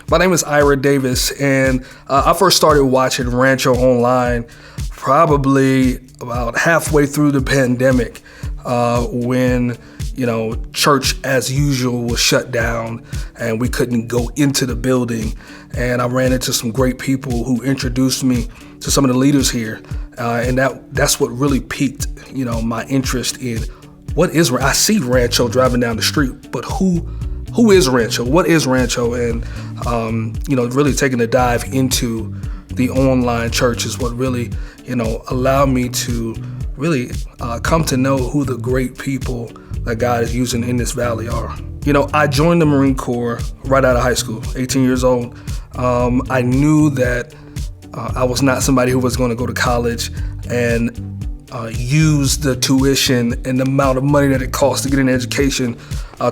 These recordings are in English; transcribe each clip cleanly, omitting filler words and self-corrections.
My name is Ira Davis, and I first started watching Rancho online probably about halfway through the pandemic when church as usual was shut down and we couldn't go into the building. And I ran into some great people who introduced me to some of the leaders here. And that's what really piqued, my interest in what is, I see Rancho driving down the street, but who is Rancho? What is Rancho? And, really taking a dive into the online church is what really, allowed me to really come to know who the great people that God is using in this valley are. I joined the Marine Corps right out of high school, 18 years old. I knew that I was not somebody who was going to go to college and use the tuition and the amount of money that it costs to get an education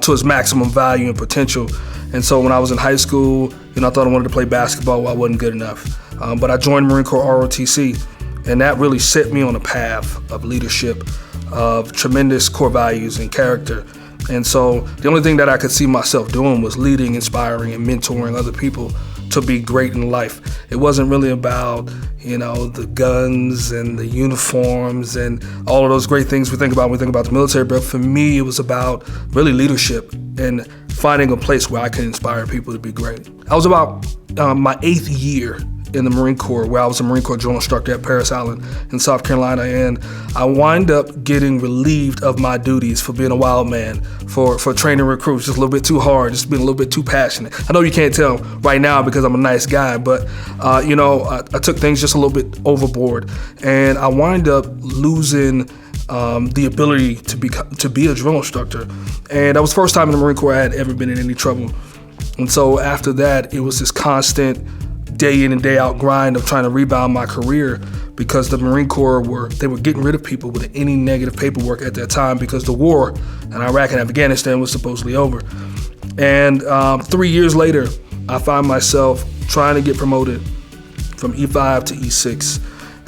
to its maximum value and potential. And so when I was in high school, I thought I wanted to play basketball. Well, I wasn't good enough. But I joined Marine Corps ROTC, and that really set me on a path of leadership, of tremendous core values and character. And so the only thing that I could see myself doing was leading, inspiring, and mentoring other people to be great in life. It wasn't really about, the guns and the uniforms and all of those great things we think about when we think about the military. But for me, it was about really leadership and finding a place where I could inspire people to be great. I was about my 8th year in the Marine Corps, where I was a Marine Corps Drill Instructor at Parris Island in South Carolina, and I wind up getting relieved of my duties for being a wild man, for training recruits just a little bit too hard, just being a little bit too passionate. I know you can't tell right now because I'm a nice guy, but I took things just a little bit overboard, and I wind up losing the ability to be a drill instructor. And that was the first time in the Marine Corps I had ever been in any trouble. And so after that, it was this constant day in and day out grind of trying to rebound my career, because the Marine Corps were getting rid of people with any negative paperwork at that time, because the war in Iraq and Afghanistan was supposedly over. And 3 years later, I find myself trying to get promoted from E5 to E6.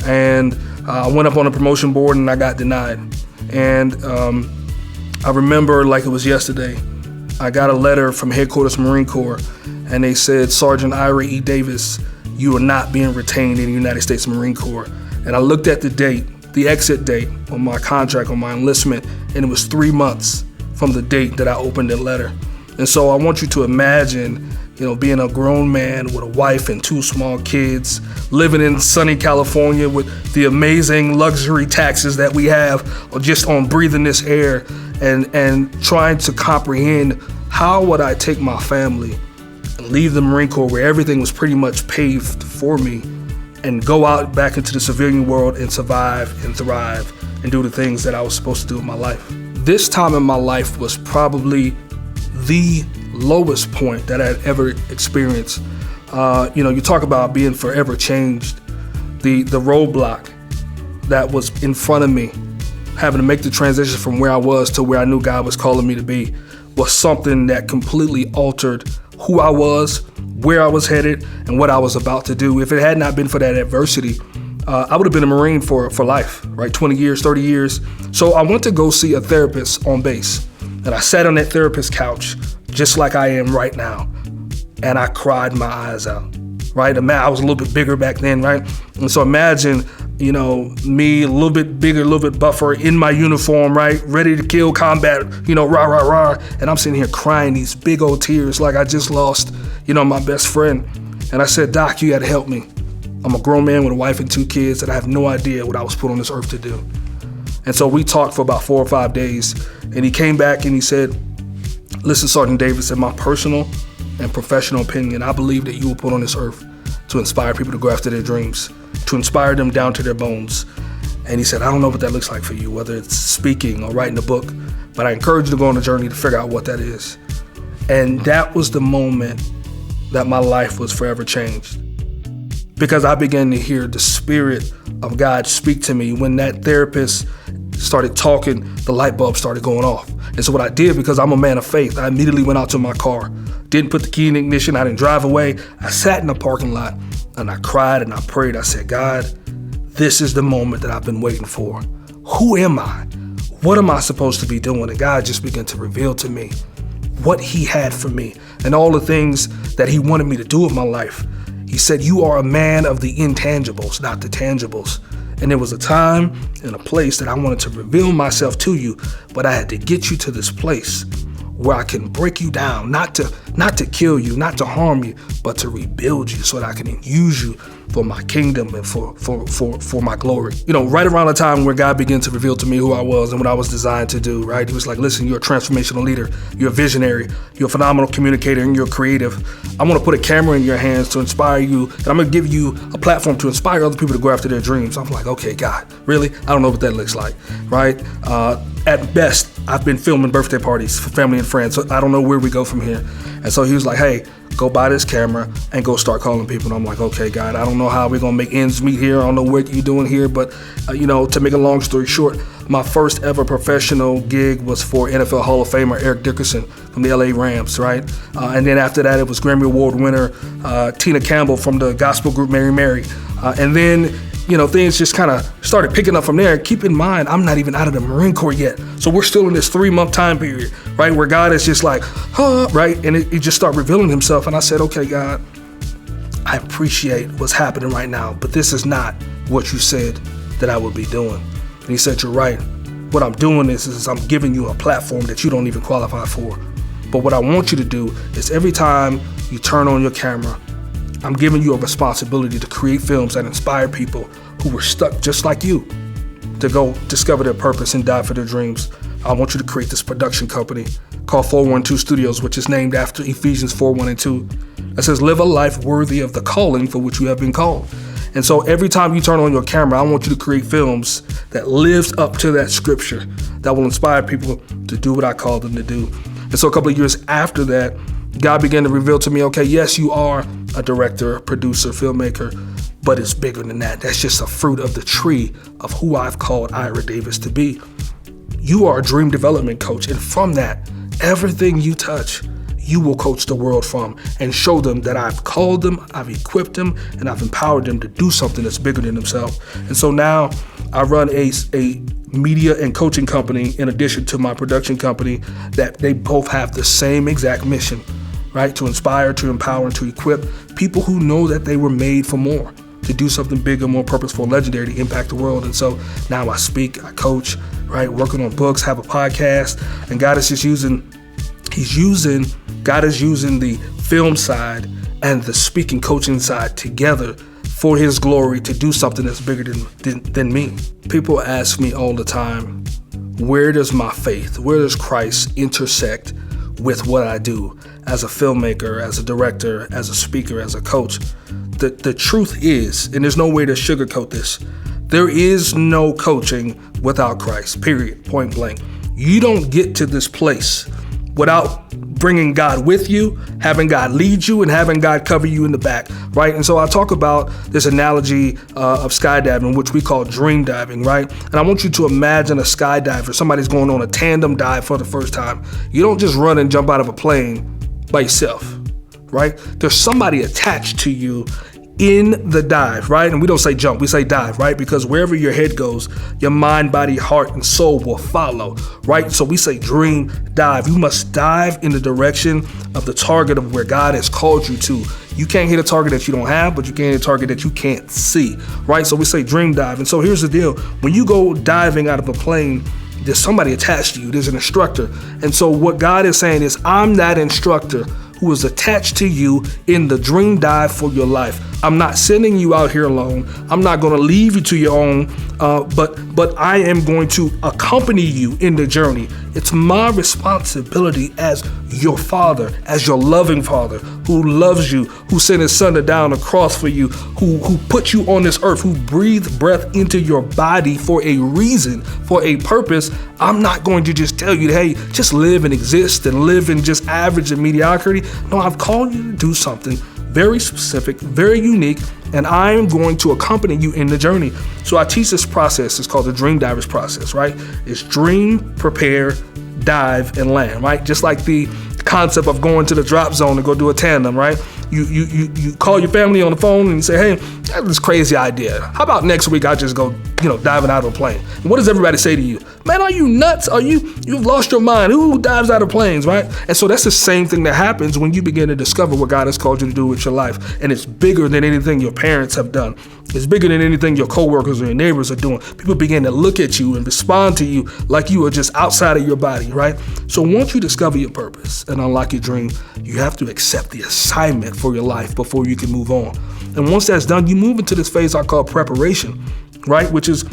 And I went up on a promotion board and I got denied. And I remember like it was yesterday, I got a letter from Headquarters Marine Corps, and they said, Sergeant Ira E. Davis, you are not being retained in the United States Marine Corps. And I looked at the date, the exit date on my contract, on my enlistment, and it was 3 months from the date that I opened the letter. And so I want you to imagine, being a grown man with a wife and 2 small kids, living in sunny California with the amazing luxury taxes that we have just on breathing this air, and trying to comprehend how would I take my family and leave the Marine Corps where everything was pretty much paved for me, and go out back into the civilian world and survive and thrive and do the things that I was supposed to do in my life. This time in my life was probably the lowest point that I had ever experienced. You talk about being forever changed. The roadblock that was in front of me, having to make the transition from where I was to where I knew God was calling me to be, was something that completely altered who I was, where I was headed, and what I was about to do. If it had not been for that adversity, I would have been a Marine for life, right? 20 years, 30 years. So I went to go see a therapist on base, and I sat on that therapist couch, just like I am right now, and I cried my eyes out, right? I was a little bit bigger back then, right? And so imagine, me a little bit bigger, a little bit buffer in my uniform, right? Ready to kill, combat, rah, rah, rah. And I'm sitting here crying these big old tears like I just lost, my best friend. And I said, Doc, you got to help me. I'm a grown man with a wife and 2 kids, and I have no idea what I was put on this earth to do. And so we talked for about 4 or 5 days, and he came back and he said, listen, Sergeant Davis, in my personal and professional opinion, I believe that you were put on this earth to inspire people to go after their dreams, to inspire them down to their bones. And he said, I don't know what that looks like for you, whether it's speaking or writing a book, but I encourage you to go on a journey to figure out what that is. And that was the moment that my life was forever changed, because I began to hear the Spirit of God speak to me. When that therapist started talking, the light bulb started going off. And so what I did, because I'm a man of faith, I immediately went out to my car, didn't put the key in the ignition, I didn't drive away. I sat in the parking lot and I cried and I prayed. I said, God, this is the moment that I've been waiting for. Who am I? What am I supposed to be doing? And God just began to reveal to me what he had for me and all the things that he wanted me to do with my life. He said, you are a man of the intangibles, not the tangibles. And there was a time and a place that I wanted to reveal myself to you, but I had to get you to this place where I can break you down, not to kill you, not to harm you, but to rebuild you so that I can use you for my kingdom and for my glory. Right around the time where God began to reveal to me who I was and what I was designed to do, right? He was like, listen, you're a transformational leader, you're a visionary, you're a phenomenal communicator, and you're creative. I want to put a camera in your hands to inspire you, and I'm going to give you a platform to inspire other people to go after their dreams. I'm like, okay, God, really? I don't know what that looks like, right? At best, I've been filming birthday parties for family and friends, so I don't know where we go from here. And so he was like, hey, go buy this camera and go start calling people. And I'm like, okay, God, I don't know how we're going to make ends meet here. I don't know what you're doing here. But, to make a long story short, my first ever professional gig was for NFL Hall of Famer Eric Dickerson from the LA Rams, right? And then after that, it was Grammy Award winner Tina Campbell from the gospel group Mary Mary. And then things just kind of started picking up from there. Keep in mind, I'm not even out of the Marine Corps yet. So we're still in this 3-month time period, right? Where God is just like, right? And he just started revealing himself. And I said, okay, God, I appreciate what's happening right now, but this is not what you said that I would be doing. And he said, you're right. What I'm doing is I'm giving you a platform that you don't even qualify for. But what I want you to do is every time you turn on your camera, I'm giving you a responsibility to create films that inspire people who were stuck just like you to go discover their purpose and die for their dreams. I want you to create this production company called 412 Studios, which is named after Ephesians 4:1-2. That says, live a life worthy of the calling for which you have been called. And so every time you turn on your camera, I want you to create films that lives up to that scripture that will inspire people to do what I called them to do. And so a couple of years after that, God began to reveal to me, okay, yes, you are a director, producer, filmmaker, but it's bigger than that. That's just a fruit of the tree of who I've called Ira Davis to be. You are a dream development coach, and from that, everything you touch, you will coach the world from and show them that I've called them, I've equipped them, and I've empowered them to do something that's bigger than themselves. And so now I run a media and coaching company in addition to my production company that they both have the same exact mission, right? To inspire, to empower, and to equip people who know that they were made for more, to do something bigger, more purposeful, legendary, to impact the world. And so now I speak, I coach, right? Working on books, have a podcast, and God is just God is using the film side and the speaking coaching side together for his glory to do something that's bigger than me. People ask me all the time, where does my faith, where does Christ intersect with what I do as a filmmaker, as a director, as a speaker, as a coach? The truth is, and there's no way to sugarcoat this, there is no coaching without Christ, period, point blank. You don't get to this place without bringing God with you, having God lead you, and having God cover you in the back, right? And so I talk about this analogy of skydiving, which we call dream diving, right? And I want you to imagine a skydiver, somebody's going on a tandem dive for the first time. You don't just run and jump out of a plane by yourself, right? There's somebody attached to you in the dive, right? And we don't say jump, we say dive, right? Because wherever your head goes, your mind, body, heart, and soul will follow, right? So we say dream dive. You must dive in the direction of the target of where God has called you to. You can't hit a target that you don't have, but you can hit a target that you can't see, right? So we say dream dive. And so here's the deal. When you go diving out of a plane, there's somebody attached to you. There's an instructor. And so what God is saying is, I'm that instructor who is attached to you in the dream dive for your life. I'm not sending you out here alone. I'm not going to leave you to your own, but I am going to accompany you in the journey. It's my responsibility as your father, as your loving father who loves you, who sent his son to die on the cross for you, who put you on this earth, who breathed breath into your body for a reason, for a purpose. I'm not going to just tell you, hey, just live and exist and live in just average and mediocrity. No, I've called you to do something very specific, very unique, and I'm going to accompany you in the journey. So I teach this process. It's called the Dream Divers process, right? It's dream, prepare, dive, and land, right? Just like the concept of going to the drop zone to go do a tandem, right? You call your family on the phone and you say, hey, I have this crazy idea. How about next week I just go diving out of a plane. And what does everybody say to you? Man, are you nuts? You've lost your mind? Who dives out of planes, right? And so that's the same thing that happens when you begin to discover what God has called you to do with your life. And it's bigger than anything your parents have done. It's bigger than anything your coworkers or your neighbors are doing. People begin to look at you and respond to you like you are just outside of your body, right? So once you discover your purpose and unlock your dream, you have to accept the assignment for your life before you can move on. And once that's done, you move into this phase I call preparation, right? Which is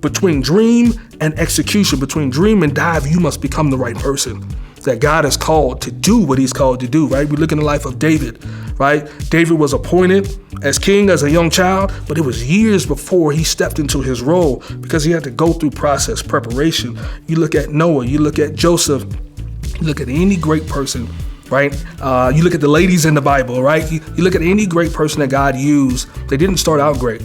between dream and execution. Between dream and dive, you must become the right person that God has called to do what he's called to do, right? We look in the life of David, right? David was appointed as king as a young child, but it was years before he stepped into his role because he had to go through process preparation. You look at Noah, you look at Joseph, you look at any great person, right? You look at the ladies in the Bible, right? You look at any great person that God used, they didn't start out great.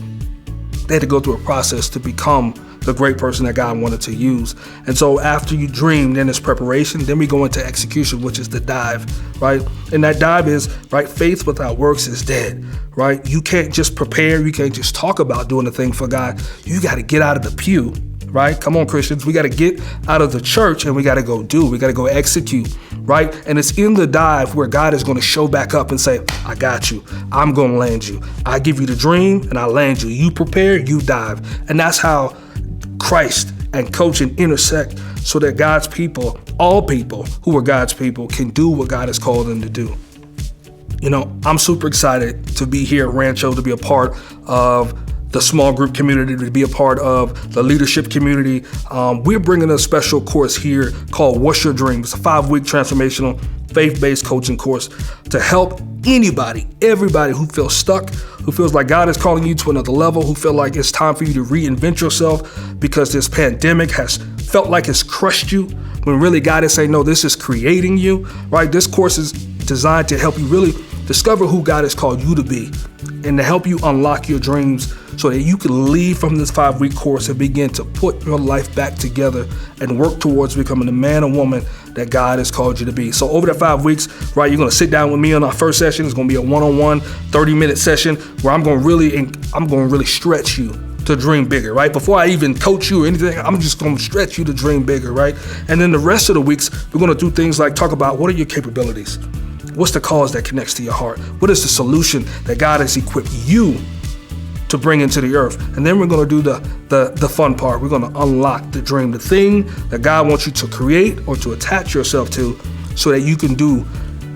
They had to go through a process to become the great person that God wanted to use. And so after you dream, then it's preparation, then we go into execution, which is the dive, right? And that dive is, right, faith without works is dead, right? You can't just prepare, you can't just talk about doing a thing for God. You got to get out of the pew, right? Come on, Christians, we got to get out of the church and we got to go do, we got to go execute, right? And it's in the dive where God is going to show back up and say, I got you. I'm going to land you. I give you the dream and I land you. You prepare, you dive. And that's how Christ and coaching intersect so that God's people, all people who are God's people, can do what God has called them to do. I'm super excited to be here at Rancho, to be a part of the small group community, to be a part of the leadership community. We're bringing a special course here called What's Your Dream? It's a 5-week transformational faith-based coaching course to help everybody who feels stuck, who feels like God is calling you to another level, who feel like it's time for you to reinvent yourself because this pandemic has felt like it's crushed you, when really God is saying, no, this is creating you, right? This course is designed to help you really discover who God has called you to be and to help you unlock your dreams so that you can leave from this 5-week course and begin to put your life back together and work towards becoming the man or woman that God has called you to be. So over that 5 weeks, right, you're going to sit down with me on our first session. It's going to be a one-on-one 30-minute session where I'm going to really stretch you to dream bigger, right? Before I even coach you or anything, I'm just going to stretch you to dream bigger, right? And then the rest of the weeks, we're going to do things like talk about what are your capabilities? What's the cause that connects to your heart? What is the solution that God has equipped you to bring into the earth? And then we're going to do the fun part. We're going to unlock the dream, the thing that God wants you to create or to attach yourself to so that you can do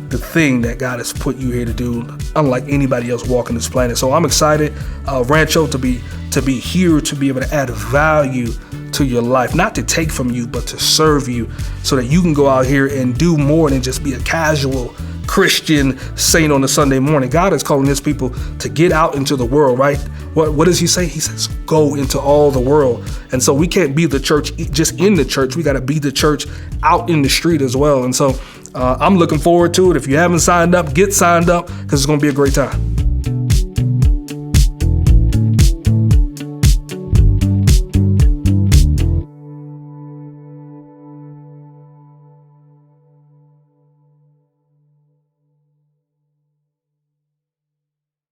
the thing that God has put you here to do, unlike anybody else walking this planet. So I'm excited, Rancho, to be here, to be able to add value to your life, not to take from you, but to serve you so that you can go out here and do more than just be a casual Christian saint on a Sunday morning. God is calling his people to get out into the world, right? What does he say? He says, go into all the world. And so we can't be the church just in the church. We got to be the church out in the street as well. And so I'm looking forward to it. If you haven't signed up, get signed up because it's going to be a great time.